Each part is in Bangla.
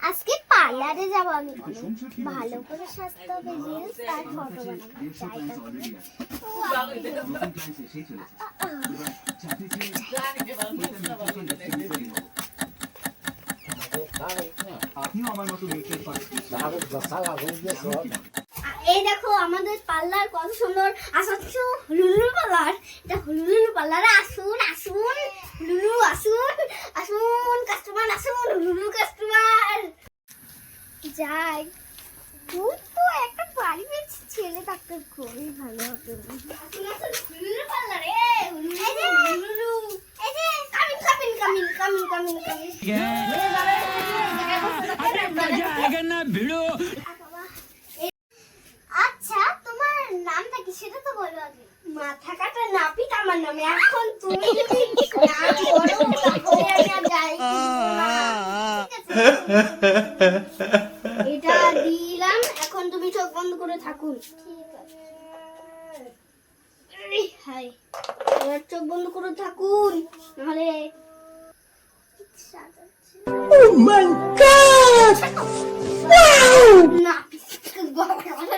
আজকে পার্লারে যাব আমি, ভালো করে সাজতে হবে, রিলস আর ফটো এই দেখো আমাদের পার্লার কত সুন্দর। আসছো লুলু পার্লার, এটা লুলু পার্লারে আসুন আসুন, লুলু আসুন আসুন, কাস্টমার আসুন, লুলু কাস্টমার। যাই, তুই তো একটা বাড়ি পেয়েছি, ছেলে থাকতে খুবই ভালো হতো। লুলু পার্লারে লুলু, এই যে coming coming coming coming coming coming. আচ্ছা তোমার নামটা কি সেটা তো বলো আগে। মাথা কাটা নাপিত আমার নামে। এখন তুমি যদি নাম বলো তাহলে আমি আর যাই। এটা দিলাম, এখন তুমি চোখ বন্ধ করে থাকুন। ঠিক আছে। হাই, এবার চোখ বন্ধ করে থাকুন, নাহলে Oh my God!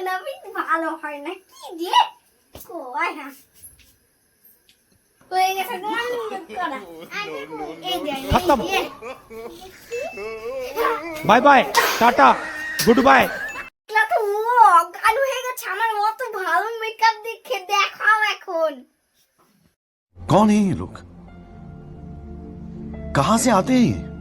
নাপিত ভালো হয় না কি দিয়ে কয় না হয়ে গেছে করা। खत्म bye bye tata good bye. তো ও অজ্ঞান হয়ে গেছে, আমার অত ভালো মেকআপ দেখে দেখাও এখন। कौन है ये लोग, कहां से आते हैं?